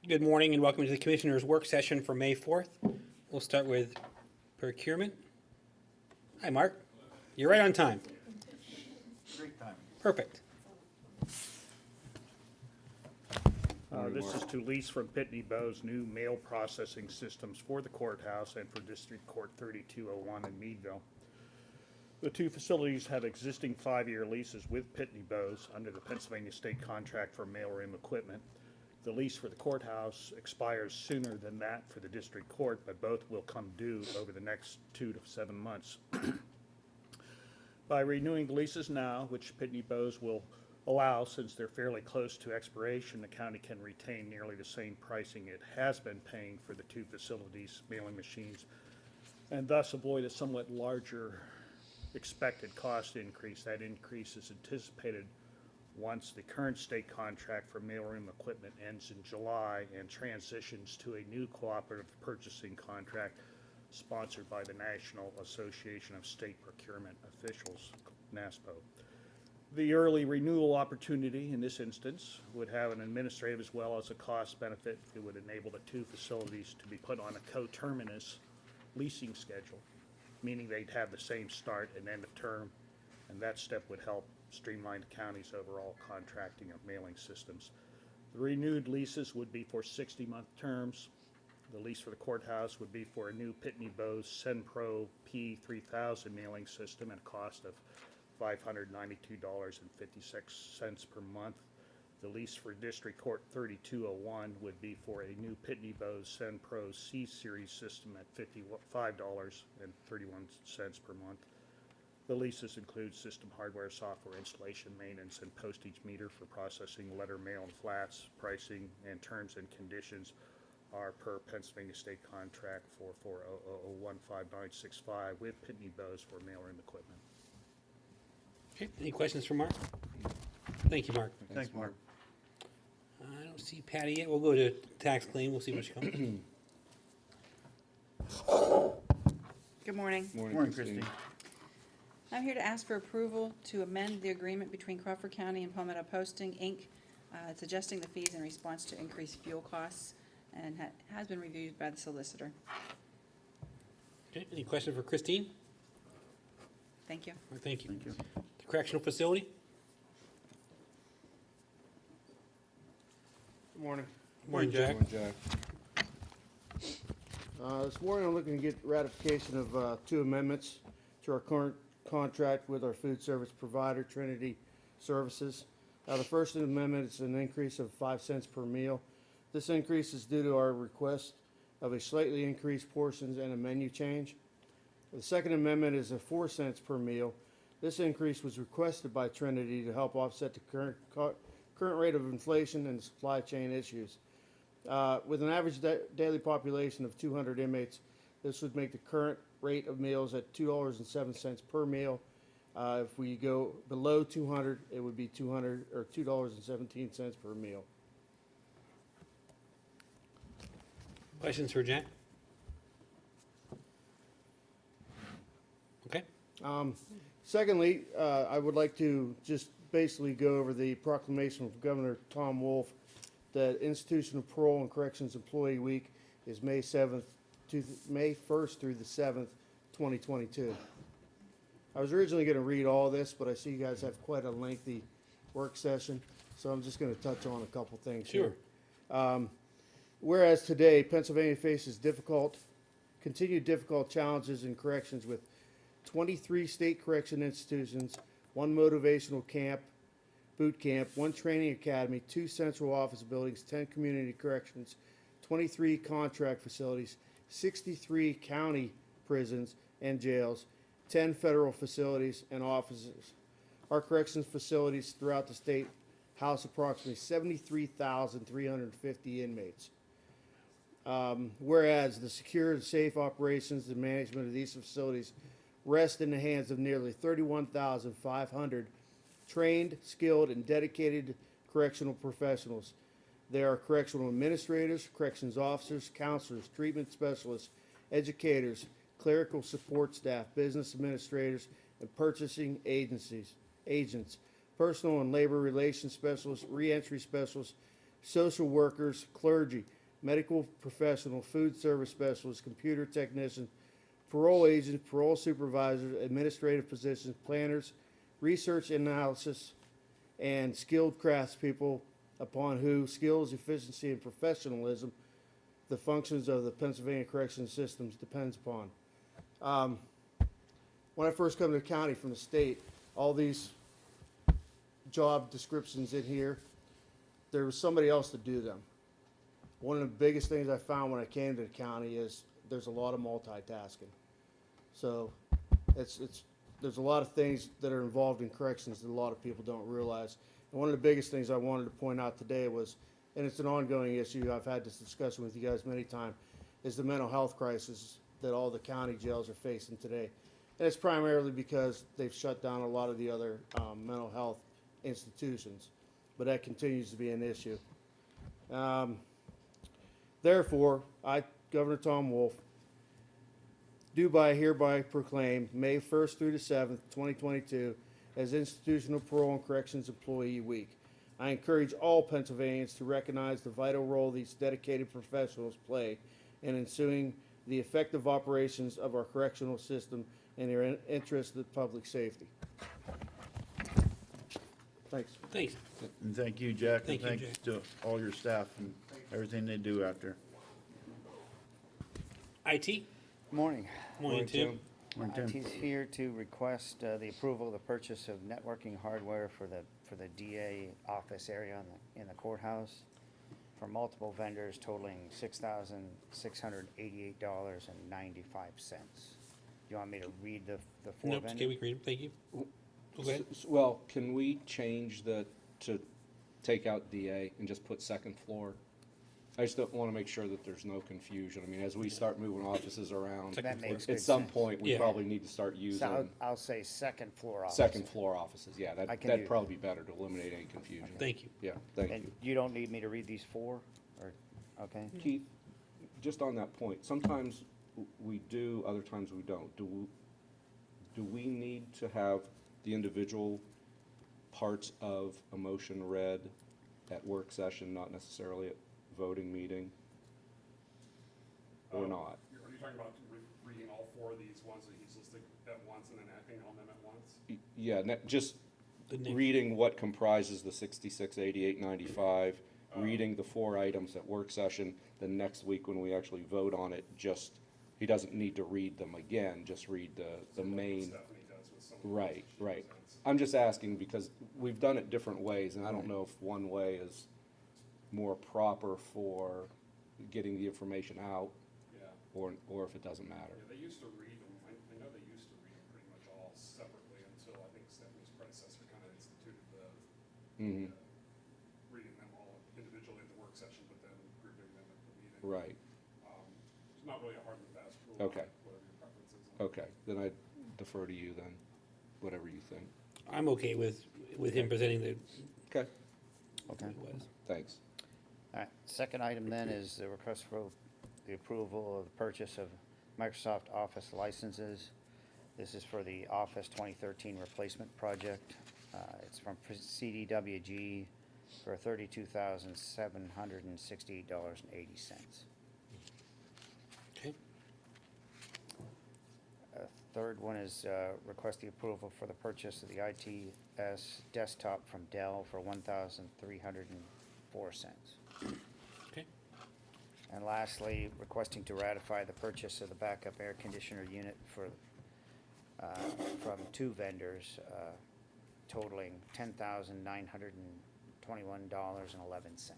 Good morning and welcome to the Commissioners' Work Session for May 4th. We'll start with procurement. Hi, Mark. You're right on time. Great time. Perfect. This is to lease from Pitney Bowes new mail processing systems for the courthouse and for District Court 3201 in Meadville. The two facilities have existing 5-year leases with Pitney Bowes under the Pennsylvania State Contract for mailroom equipment. The lease for the courthouse expires sooner than that for the District Court, but both will come due over the next 2 to 7 months. By renewing the leases now, which Pitney Bowes will allow since they're fairly close to expiration, the county can retain nearly the same pricing it has been paying for the two facilities' mailing machines, and thus avoid a somewhat larger expected cost increase. That increase is anticipated once the current state contract for mailroom equipment ends in July and transitions to a new cooperative purchasing contract sponsored by the National Association of State Procurement Officials, NASPO. The early renewal opportunity in this instance would have an administrative as well as a cost benefit. It would enable the two facilities to be put on a coterminous leasing schedule, meaning they'd have the same start and end of term, and that step would help streamline the county's overall contracting of mailing systems. The renewed leases would be for 60-month terms. The lease for the courthouse would be for a new Pitney Bowes SendPro P3000 mailing system at a cost of $592.56 per month. The lease for District Court 3201 would be for a new Pitney Bowes SendPro C-Series system at $55.31 per month. The leases include system hardware, software installation, maintenance, and postage meter for processing letter mail and flats. Pricing and terms and conditions are per Pennsylvania State Contract 440015965 with Pitney Bowes for mailroom equipment. Okay, any questions for Mark? Thank you, Mark. Thanks, Mark. I don't see Patty yet. We'll go to tax claim. We'll see what she comes. Good morning. Morning, Christie. I'm here to ask for approval to amend the agreement between Crawford County and Palmetto Posting, Inc. It's adjusting the fees in response to increased fuel costs and has been reviewed by the solicitor. Okay, any questions for Christine? Thank you. All right, thank you. Thank you. The correctional facility? Good morning. Morning, Jack. This morning I'm looking to get ratification of 2 amendments to our current contract with our food service provider, Trinity Services. The first amendment is an increase of 5 cents per meal. This increase is due to our request of a slightly increased portions and a menu change. The second amendment is a 4 cents per meal. This increase was requested by Trinity to help offset the current rate of inflation and supply chain issues. With an average daily population of 200 inmates, this would make the current rate of meals at $2.07 per meal. If we go below 200, it would be $2.17 per meal. Questions for Jack? Okay. Secondly, I would like to just basically go over the proclamation of Governor Tom Wolf that Institution of Parole and Corrections Employee Week is May 1st through the 7th, 2022. I was originally going to read all this, but I see you guys have quite a lengthy work session, so I'm just going to touch on a couple things Sure. here. Whereas today, Pennsylvania faces continued difficult challenges in corrections with 23 state correction institutions, 1 motivational camp, boot camp, 1 training academy, 2 central office buildings, 10 community corrections, 23 contract facilities, 63 county prisons and jails, 10 federal facilities and offices. Our corrections facilities throughout the state house approximately 73,350 inmates. Whereas the secure and safe operations and management of these facilities rest in the hands of nearly 31,500 trained, skilled, and dedicated correctional professionals. They are correctional administrators, corrections officers, counselors, treatment specialists, educators, clerical support staff, business administrators, and purchasing agents, personal and labor relations specialists, reentry specialists, social workers, clergy, medical professional, food service specialist, computer technician, parole agent, parole supervisor, administrative positions, planners, research analysis, and skilled craftspeople upon whose skills, efficiency, and professionalism the functions of the Pennsylvania Correctional Systems depends upon. When I first come to the county from the state, all these job descriptions in here, there was somebody else to do them. One of the biggest things I found when I came to the county is there's a lot of multitasking. So there's a lot of things that are involved in corrections that a lot of people don't realize. And one of the biggest things I wanted to point out today was, and it's an ongoing issue, I've had this discussion with you guys many times, is the mental health crisis that all the county jails are facing today. And it's primarily because they've shut down a lot of the other mental health institutions, but that continues to be an issue. Therefore, I, Governor Tom Wolf, do hereby proclaim May 1st through the 7th, 2022, as Institutional Parole and Corrections Employee Week. I encourage all Pennsylvanians to recognize the vital role these dedicated professionals play in ensuing the effective operations of our correctional system in their interest of public safety. Thanks. Thanks. And thank you, Jack, and Thank you, thanks to all your staff and everything they do out there. IT? Morning. Morning, Tim. Morning, Tim. IT's here to request the approval of the purchase of networking hardware for the DA office area in the courthouse from multiple vendors totaling $6,688.95. You want me to read the four Nope, vendors? okay, we can read them, thank you. Go ahead. Well, can we change to take out DA and just put second floor? I just don't want to make sure that there's no confusion. I mean, as we start moving offices around, That makes good at some sense. point, we Yeah. probably need to start So using I'll say second floor office. second floor offices. Yeah, I can that'd do probably be better to eliminate any confusion. Thank you. Yeah, thank And you. you don't need me to read these four, or, okay? Keith, just on that point, sometimes we do, other times we don't. Do we need to have the individual parts of a motion read at work session, not necessarily at voting meeting? Or not? Are you talking about reading all four of these ones that he's listed at once and then acting on them at once? Yeah, just The next- reading what comprises the 66, 88, 95, reading the four items at work session, then next week when we actually vote on it, he doesn't need to read them again, just read the main. Stephanie does with some of the Right, ones she right. presents. I'm just asking because we've done it different ways, and I don't know if one way is more proper for getting the information out, Yeah, or if it doesn't matter. yeah, they used to read them, I know they used to read them pretty much all separately until I think Stephanie's predecessor kind of instituted the Mhm. reading them all individually at the work session, but then grouping them at the meeting. Right, It's not really a hard and fast rule. Okay. Whatever your preference is. on it. okay, then I defer to you then, whatever you think. I'm okay with him presenting the, Okay. Okay. it was. Thanks. All right, second item then is the request for the approval of the purchase of Microsoft Office licenses. This is for the Office 2013 replacement project. It's from CDWG for $32,768.80. Okay, Third one is request the approval for the purchase of the ITS desktop from Dell for $1,304. okay, And lastly, requesting to ratify the purchase of the backup air conditioner unit from two vendors totaling $10,921.11.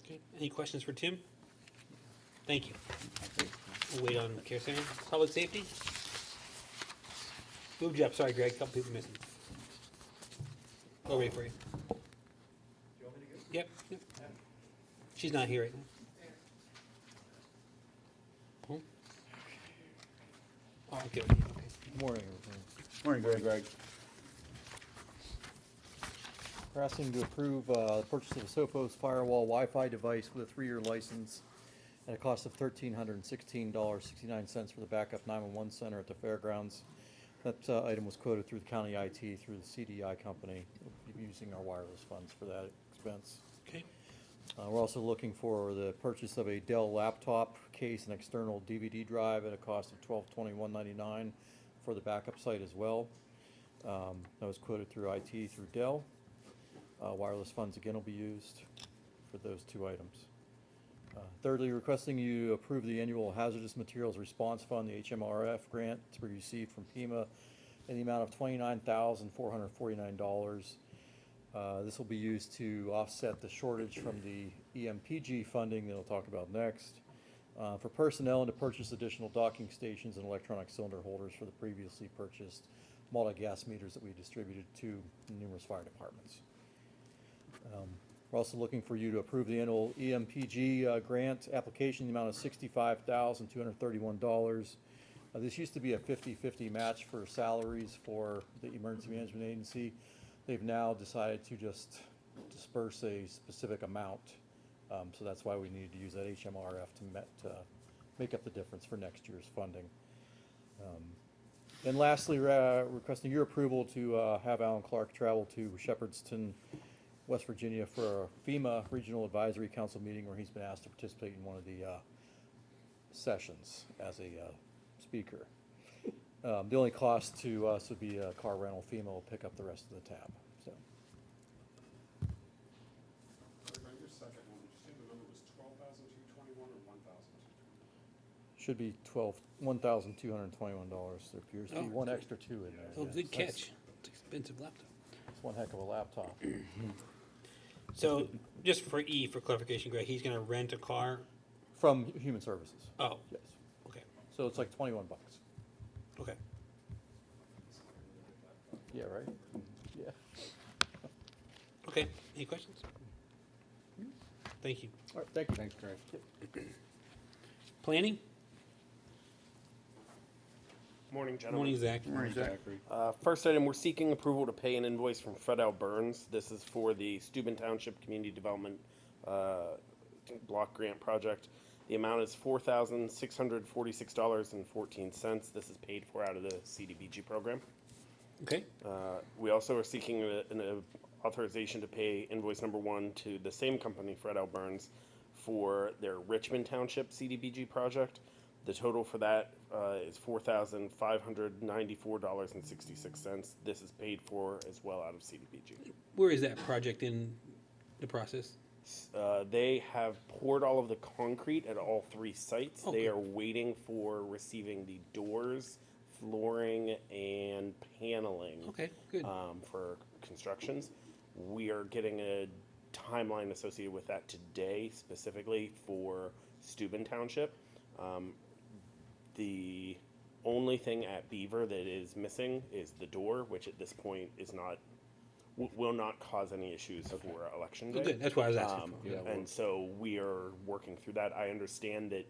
okay. Any questions for Tim? Thank you. We'll wait on Care Center. Public safety? Moved you up, sorry Greg, couple people missing. I'll wait for you. Yep, yep. She's not here right now. Hmm? Oh, okay, okay. Morning, everyone. Morning, Greg. We're asking to approve the purchase of a Sophos firewall Wi-Fi device with a 3-year license at a cost of $1,316.69 for the backup 911 center at the fairgrounds. That item was quoted through the county IT through the CDI company. We'll be using our wireless funds for that expense. Okay, We're also looking for the purchase of a Dell laptop case and external DVD drive at a cost of $1221.99 for the backup site as well. That was quoted through IT through Dell. Wireless funds again will be used for those two items. Thirdly, requesting you approve the annual hazardous materials response fund, the HMRF grant to be received from PEMA in the amount of $29,449. This will be used to offset the shortage from the EMPG funding that I'll talk about next. For personnel and to purchase additional docking stations and electronic cylinder holders for the previously purchased multi-gas meters that we distributed to numerous fire departments. We're also looking for you to approve the annual EMPG grant application in the amount of $65,231. This used to be a 50-50 match for salaries for the Emergency Management Agency. They've now decided to just disperse a specific amount. So that's why we needed to use that HMRF to make up the difference for next year's funding. And lastly, requesting your approval to have Alan Clark travel to Shepherdston, West Virginia for a FEMA Regional Advisory Council meeting where he's been asked to participate in one of the sessions as a speaker. The only cost to us would be a car rental. FEMA will pick up the rest of the tab. So On your second one, did you say the number was 12,221 or 1,221? should be $1,221. There appears to be Oh, one extra two in there. Oh, yes. good That's- catch. It's an expensive laptop. It's one heck of a laptop. So, just for E, for clarification, Greg, he's gonna rent a car? From Human Services, Oh, yes. okay, So it's like 21 bucks. okay. Yeah, right? Yeah. Okay, any questions? Thank you. All right, thank you. Thanks, Greg. Planning? Morning, Morning, gentlemen. Zach. Zachary. First item, we're seeking approval to pay an invoice from Fred L. Burns. This is for the Steuben Township Community Development Block Grant Project. The amount is $4,646.14. This is paid for out of the CDBG program. Okay, We also are seeking an authorization to pay invoice number 1 to the same company, Fred L. Burns, for their Richmond Township CDBG project. The total for that is $4,594.66. This is paid for as well out of CDBG. where is that project in the process? They have poured all of the concrete at all 3 sites. Oh, They good. are waiting for receiving the doors, flooring, and paneling. Okay, good. For constructions. We are getting a timeline associated with that today, specifically for Steuben Township. The only thing at Beaver that is missing is the door, which at this point is not, will not cause any issues for election day. Oh, good, that's what I was asking for. yeah, And so we are working through that. I understand that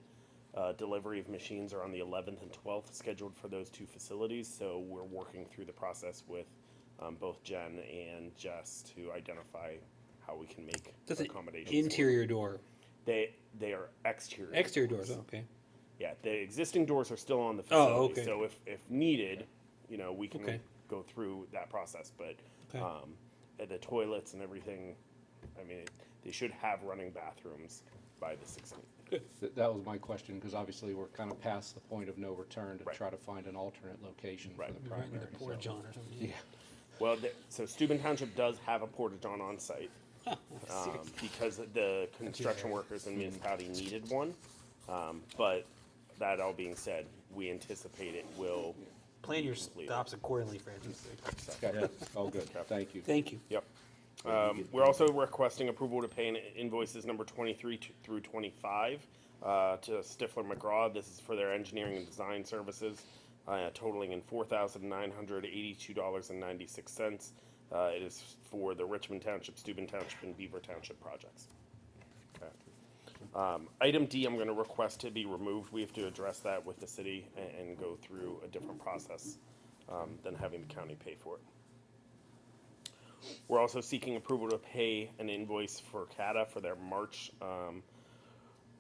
delivery of machines are on the 11th and 12th scheduled for those 2 facilities, so we're working through the process with both Jen and Jess to identify how we can make That's an accommodations. interior door, They are exterior. exterior doors, oh, okay. Yeah, the existing doors are still on the Oh, facility, okay. so if needed, we can Okay. go through that process. But Okay. at the toilets and everything, I mean, they should have running bathrooms by the 16th. That was my question, because obviously we're kind of past the point of no return to Right. try to find an alternate location for Right. the Right in the primary. Porta so- John or something. Yeah. Well, so Steuben Township does have a porta-john on site. Because the construction workers in the municipality needed one. But that all being said, we anticipate it will. Plan your complete. stops accordingly, Francis. Okay, all good, thank you. Thank you. Yep. We're also requesting approval to pay invoices number 23 through 25 to Stifler McGraw. This is for their engineering and design services, totaling in $4,982.96. It is for the Richmond Township, Steuben Township, and Beaver Township projects. Okay. Item D, I'm going to request to be removed. We have to address that with the city and go through a different process than having the county pay for it. We're also seeking approval to pay an invoice for CATA for their March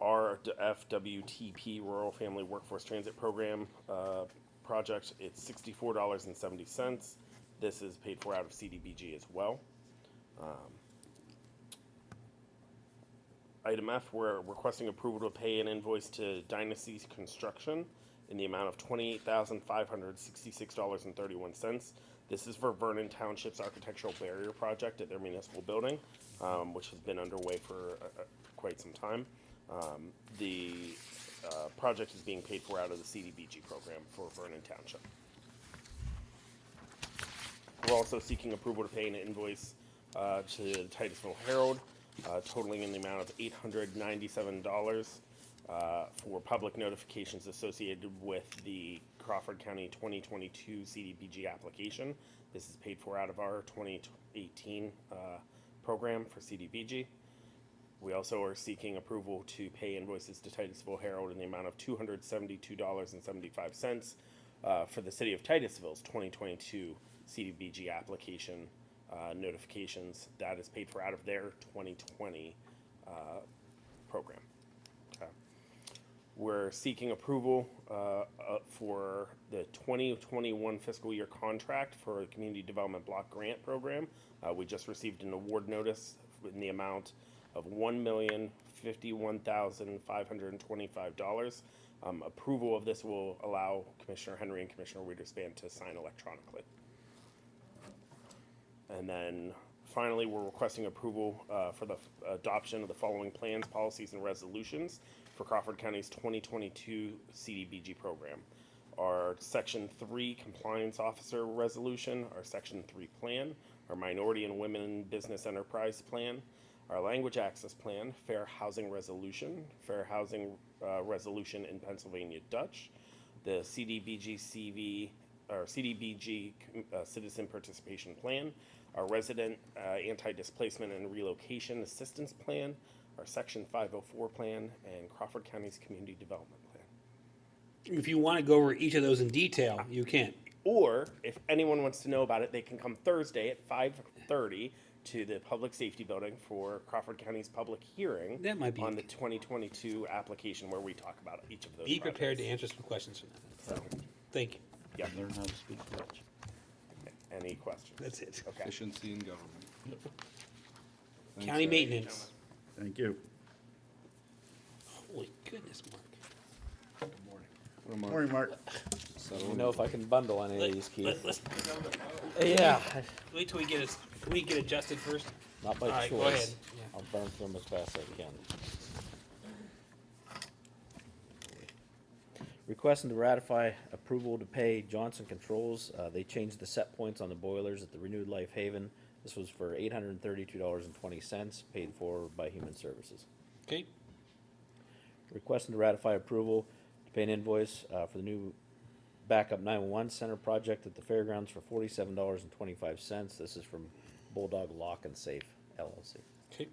RFWTP Rural Family Workforce Transit Program project. It's $64.70. This is paid for out of CDBG as well. Item F, we're requesting approval to pay an invoice to Dynasty Construction in the amount of $28,566.31. This is for Vernon Township's architectural barrier project at their municipal building, which has been underway for quite some time. The project is being paid for out of the CDBG program for Vernon Township. We're also seeking approval to pay an invoice to the Titusville Herald, totaling in the amount of $897 for public notifications associated with the Crawford County 2022 CDBG application. This is paid for out of our 2018 program for CDBG. We also are seeking approval to pay invoices to Titusville Herald in the amount of $272.75 for the City of Titusville's 2022 CDBG application notifications. That is paid for out of their 2020 program. Okay. We're seeking approval for the 2021 fiscal year contract for the Community Development Block Grant Program. We just received an award notice in the amount of $1,051,525. Approval of this will allow Commissioner Henry and Commissioner Wiederspan to sign electronically. And then finally, we're requesting approval for the adoption of the following plans, policies, and resolutions for Crawford County's 2022 CDBG program. Our Section 3 Compliance Officer Resolution, our Section 3 Plan, our Minority and Women Business Enterprise Plan, our Language Access Plan, Fair Housing Resolution, Fair Housing Resolution in Pennsylvania Dutch, the CDBG Citizen Participation Plan, our Resident Anti-Displacement and Relocation Assistance Plan, our Section 504 Plan, and Crawford County's Community Development Plan. If you want to go over each of those in detail, you can. Or, if anyone wants to know about it, they can come Thursday at 5:30 to the Public Safety Building for Crawford County's public hearing That might be on the 2022 application where we talk about each of those Be prepared to projects. answer some questions from that. So, Thank you. yeah. Learn how to speak Dutch. Any questions? That's it. Okay. Efficiency in government. Thanks, County Ed. maintenance. Thank you. Holy goodness, Mark. Well, Mark, Morning, Mark. settle Let me in. know if I can bundle any of these, Keith. Let's, Yeah, wait till we get us, can we get adjusted first? not by All right, choice. go ahead. Yeah. I'll burn through them as fast as I can. Requesting to ratify approval to pay Johnson Controls. They changed the set points on the boilers at the Renewed Life Haven. This was for $832.20, paid for by Human Services. Okay, Requesting to ratify approval to pay an invoice for the new backup 911 center project at the fairgrounds for $47.25. This is from Bulldog Lock and Safe LLC. okay,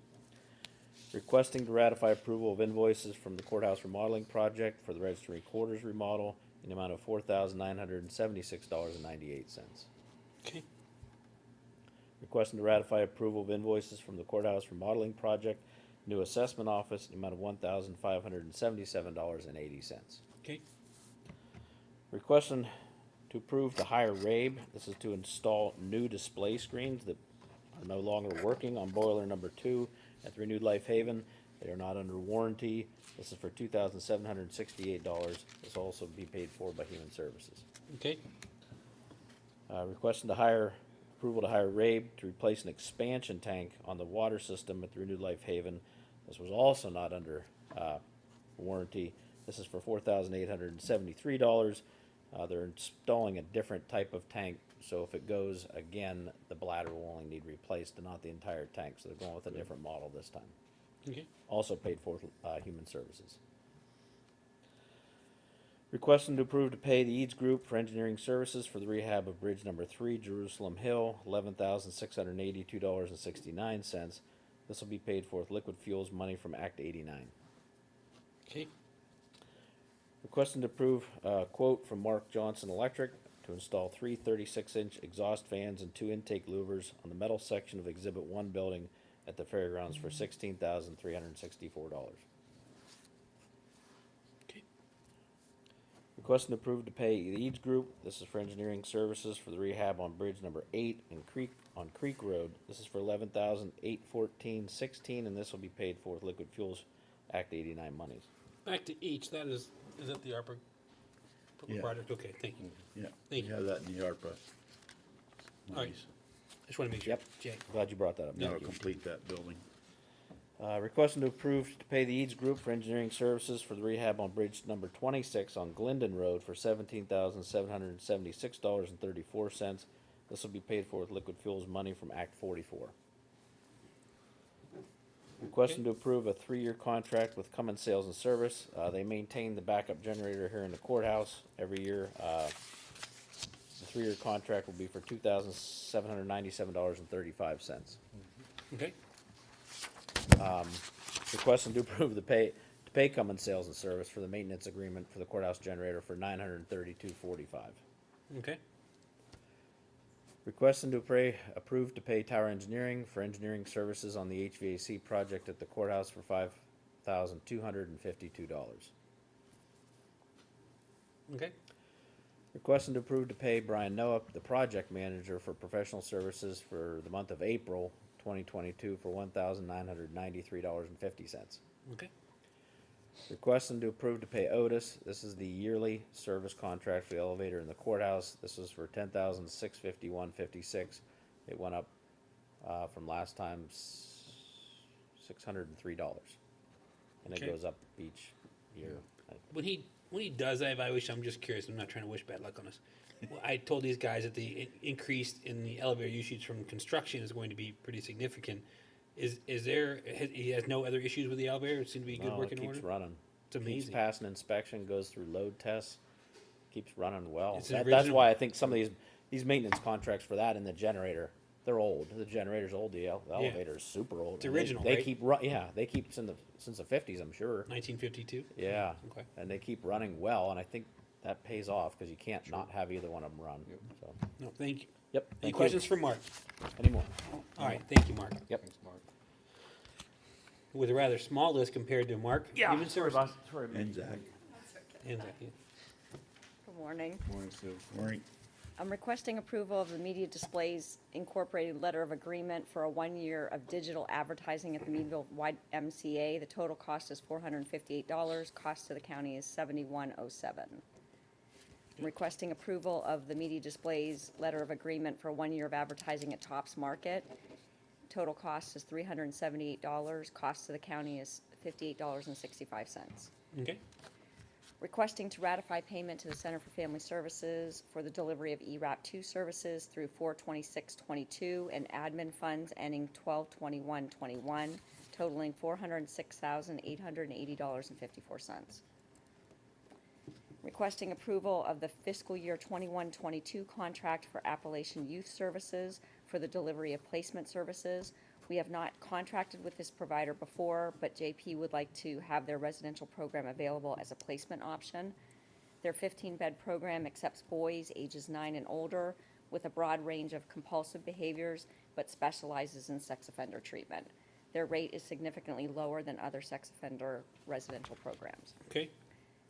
Requesting to ratify approval of invoices from the courthouse remodeling project for the register recorders remodel in the amount of $4,976.98. okay, Requesting to ratify approval of invoices from the courthouse remodeling project, new assessment office in the amount of $1,577.80. okay, Requesting to approve to hire RABE. This is to install new display screens that are no longer working on boiler number 2 at the Renewed Life Haven. They are not under warranty. This is for $2,768. This will also be paid for by Human Services. okay, Requesting to hire approval to hire RABE to replace an expansion tank on the water system at the Renewed Life Haven. This was also not under warranty. This is for $4,873. They're installing a different type of tank, so if it goes again, the bladder will only need replaced and not the entire tank. So they're going with a different model this time. okay, Also paid for Human Services. Requesting to approve to pay the Eads Group for engineering services for the rehab of Bridge Number 3, Jerusalem Hill, $11,682.69. This will be paid for with liquid fuels money from Act 89. okay, Requesting to approve a quote from Mark Johnson Electric to install 3 36-inch exhaust fans and 2 intake louvers on the metal section of Exhibit 1 building at the fairgrounds for $16,364. okay, Requesting approved to pay the Eads Group. This is for engineering services for the rehab on bridge number 8 on Creek Road. This is for $11,814.16, and this will be paid for with Liquid Fuels Act 89 monies. Back to each, is that the ARPA Yeah. project? Okay, thank you. Yeah, Thank we you. have that in the ARPA. All right. Just want to make sure. Yep. Jay. Glad you brought that up. That'll Thank you. complete that building. Requesting to approve to pay the Eads Group for engineering services for the rehab on bridge number 26 on Glendon Road for $17,776.34. This will be paid for with Liquid Fuels money from Act 44. Requesting to approve a 3-year contract with Cummins Sales and Service. They maintain the backup generator here in the courthouse every year. The 3-year contract will be for $2,797.35. Okay. Requesting to approve to pay Cummins Sales and Service for the maintenance agreement for the courthouse generator for $932.45. Okay. Requesting to approve to pay Tower Engineering for engineering services on the HVAC project at the courthouse for $5,252. Okay. Requesting to approve to pay Brian Noah, the project manager, for professional services for the month of April 2022 for $1,993.50. Okay. Requesting to approve to pay Otis. This is the yearly service contract for the elevator in the courthouse. This is for $10,651.56. It went up from last time $603, and it Okay. goes up each year. When he does that evaluation, I'm just curious. I'm not trying to wish bad luck on us. Well, I told these guys that the increase in the elevator usage from construction is going to be pretty significant. He has no other issues with the elevator? It seems to be good No, working it keeps order? running. It's amazing. Keeps passing inspection, goes through load tests, keeps running well. It's an That's original- why I think some of these maintenance contracts for that and the generator, they're old. The generator's old. The elevator's super old. It's And original, They right? keep they keep since the 50s, I'm sure. 1952? Yeah. Okay. And they keep running well, and I think that pays off because you can't not have either one of them run. So, No, thank you. yep. Any thank you. questions for Mark? Any more? All right, thank you, Mark. Yep. Thanks, Mark. With a rather small list compared to Mark. Human Services. And Zach. And Zach, yeah. Good morning. Morning, Sue. Morning. I'm requesting approval of the Media Displays Incorporated Letter of Agreement for a 1 year of digital advertising at the Meadville YMCA. The total cost is $458. Cost to the county is $7107. I'm requesting approval of the Media Displays Letter of Agreement for 1 year of advertising at Tops Market. Total cost is $378. Cost to the county is $58.65. Okay. Requesting to ratify payment to the Center for Family Services for the delivery of ERAP 2 services through 4/26/22 and admin funds ending 12/21/21, totaling $406,880.54. Requesting approval of the fiscal year 21-22 contract for Appalachian Youth Services for the delivery of placement services. We have not contracted with this provider before, but JP would like to have their residential program available as a placement option. Their 15-bed program accepts boys ages 9 and older with a broad range of compulsive behaviors, but specializes in sex offender treatment. Their rate is significantly lower than other sex offender residential programs. Okay.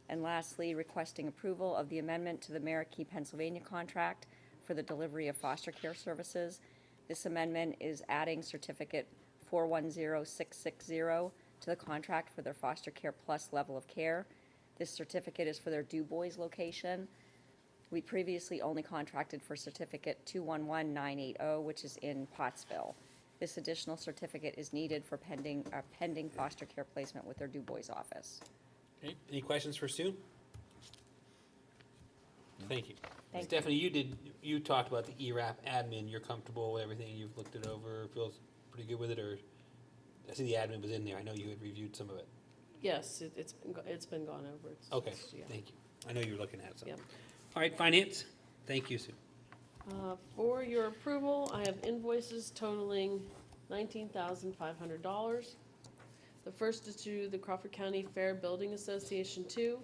And lastly, requesting approval of the amendment to the Marquee, Pennsylvania contract for the delivery of foster care services. This amendment is adding certificate 410660 to the contract for their foster care plus level of care. This certificate is for their Du Bois location. We previously only contracted for certificate 211980, which is in Pottsville. This additional certificate is needed for pending foster care placement with their Du Bois office. Okay. Any questions for Sue? Thank you. Thank you. Stephanie, you talked about the ERAP admin. You're comfortable with everything. You've looked it over. Feels pretty good with it, or I see the admin was in there. I know you had reviewed some of it. Yes, it's been gone over. Okay. Yeah. Thank you. I know you were looking at it. So. Yep. All right, finance. Thank you, Sue. For your approval, I have invoices totaling $19,500. The first is to the Crawford County Fair Building Association 2.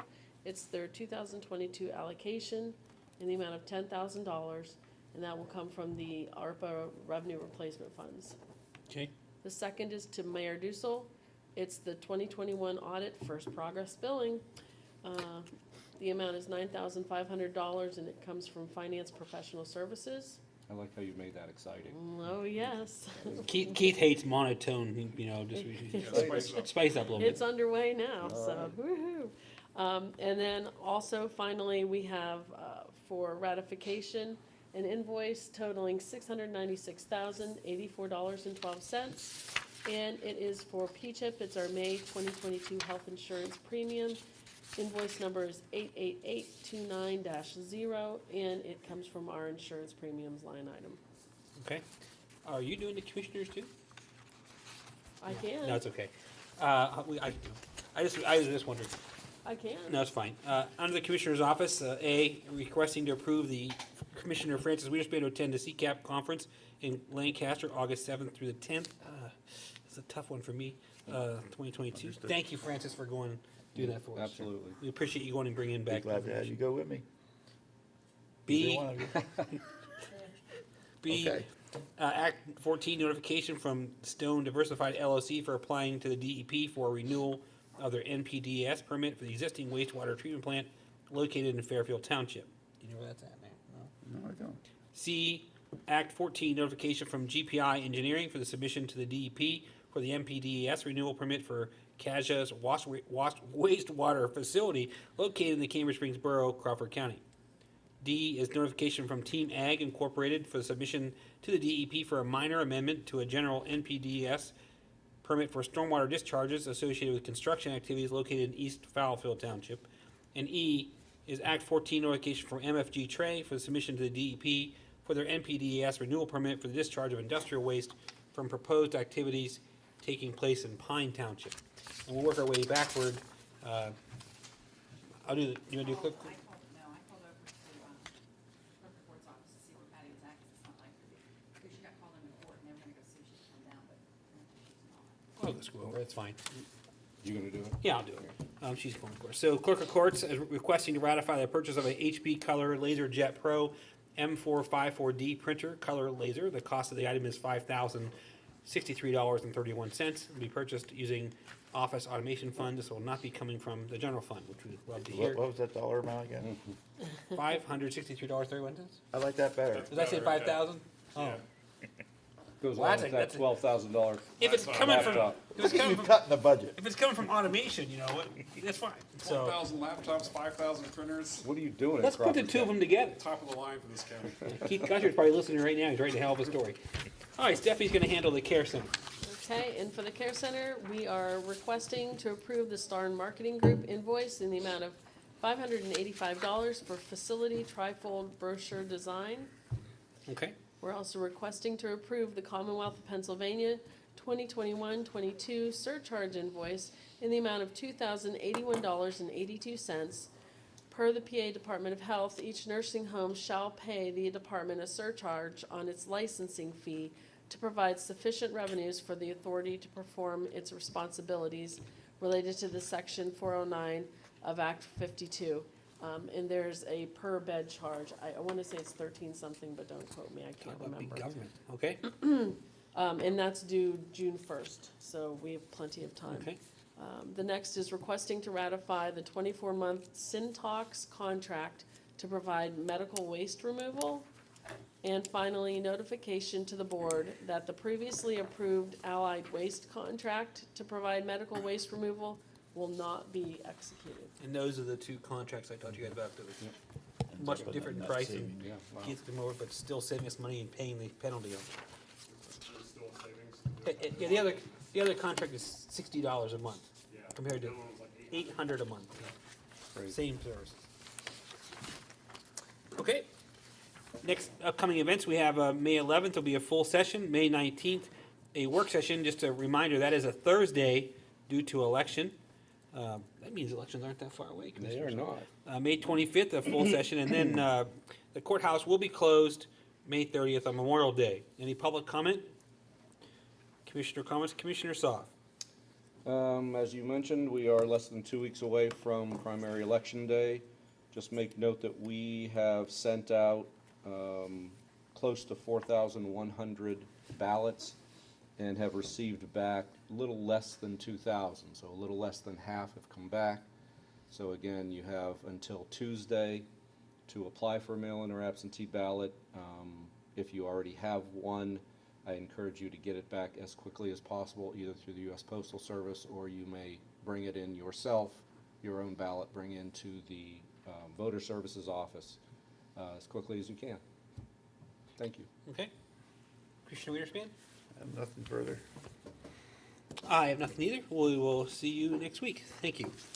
It's their 2022 allocation in the amount of $10,000, and that will come from the ARPA revenue replacement funds. Okay. The second is to Mayor Dussel. It's the 2021 audit first progress billing. The amount is $9,500, and it comes from Finance Professional Services. I like how you made that exciting. Oh, yes. Keith hates monotone, you know, just spice up a little It's bit. underway now, so woo-hoo. And then also finally, we have for ratification, an invoice totaling $696,084.12. And it is for P-CHIP. It's our May 2022 health insurance premium. Invoice number is 88829-0, and it comes from our insurance premiums line item. Okay. Are you doing the commissioners too? I can. No, it's okay. I was just wondering. I can. No, it's fine. Under the Commissioner's Office, A, requesting to approve the Commissioner Francis Witherspoon to attend the CCAP conference in Lancaster, August 7th through the 10th. It's a tough one for me, 2022. Understood. Thank you, Francis, for going, do that for us. Absolutely. We appreciate you going and bringing Be back. glad to have you go with me. B, Either one of you. B, Okay. Act 14 notification from Stone Diversified LLC for applying to the DEP for renewal of their NPDES permit for the existing wastewater treatment plant located in Fairfield Township. Do you know where that's at, man? No? No, I don't. C, Act 14 notification from GPI Engineering for the submission to the DEP for the NPDES renewal permit for Kaja's wastewater facility located in the Cambridge Springs Borough, Crawford County. D is notification from Team Ag Incorporated for the submission to the DEP for a minor amendment to a general NPDES permit for stormwater discharges associated with construction activities located in East Fowlfield Township. And E is Act 14 notification from MFG Tray for the submission to the DEP for their NPDES renewal permit for the discharge of industrial waste from proposed activities taking place in Pine Township. And we'll work our way backward. I'll do the, you wanna do a quick? I called over to, clerk of court's office to see where Patty was at, 'cause it's not like, because she got called into court, and they were gonna go see if she could come down, but she's not. I'll just go over, it's fine. You gonna do it? Yeah, I'll do it. She's going, of course. So Clerk of Courts is requesting to ratify the purchase of a HP Color Laser Jet Pro M454D printer, color laser. The cost of the item is $5,063.31. It'll be purchased using office automation fund. This will not be coming from the general fund, which we'd love to hear. What was that dollar amount again? $563.31? I like that better. Did I say 5,000? Oh. Goes Well, along that's with a- that that's a- $12,000. If it's coming from, Laptop. if it's coming You're from, cutting the budget. if it's coming from automation, you know, that's fine. So 12,000 laptops, 5,000 printers, What are you doing in let's put the Crawford two of County? them together. top of the line for this county. Keith Gusher's probably listening right now. He's writing a hell of a story. All right, Stephanie's going to handle the care center. Okay, and for the Care Center, we are requesting to approve the Star Marketing Group invoice in the amount of $585 for facility trifold brochure design. Okay. We're also requesting to approve the Commonwealth of Pennsylvania 2021-22 surcharge invoice in the amount of $2,081.82. Per the PA Department of Health, each nursing home shall pay the department a surcharge on its licensing fee to provide sufficient revenues for the authority to perform its responsibilities related to the Section 409 of Act 52. And there's a per bed charge. I want to say it's 13 something, but don't quote me, I Talk can't about big remember. government. Okay. And that's due June 1st, so we have plenty of time. Okay. The next is requesting to ratify the 24-month Syntox contract to provide medical waste removal. And finally, notification to the board that the previously approved Allied Waste contract to provide medical waste removal will not be executed. And those are the two contracts I talked to you guys about. That was much But different not pricing. saving. Yeah, wow. Keith them over, but still saving us money and paying the penalty on There's still savings. it. Yeah, the other contract is $60 a month Yeah. compared The to other one was like 800. $800 a month. Great. Same services. Okay. Next upcoming events, we have May 11th will be a full session. May 19th, a work session. Just a reminder, that is a Thursday due to election. That means elections aren't that far away. They are Commissioners. not. May 25th, a full session, and then the courthouse will be closed May 30th on Memorial Day. Any public comment? Commissioner comments? Commissioner Soft? As you mentioned, we are less than 2 weeks away from primary election day. Just make note that we have sent out close to 4,100 ballots and have received back a little less than 2,000, so a little less than half have come back. So again, you have until Tuesday to apply for a mail-in or absentee ballot. If you already have one, I encourage you to get it back as quickly as possible, either through the U.S. Postal Service, or you may bring it in yourself, your own ballot, bring into the voter services office as quickly as you can. Thank you. Okay. Commissioner Wiederspin? I have nothing further. I have nothing either. We will see you next week. Thank you.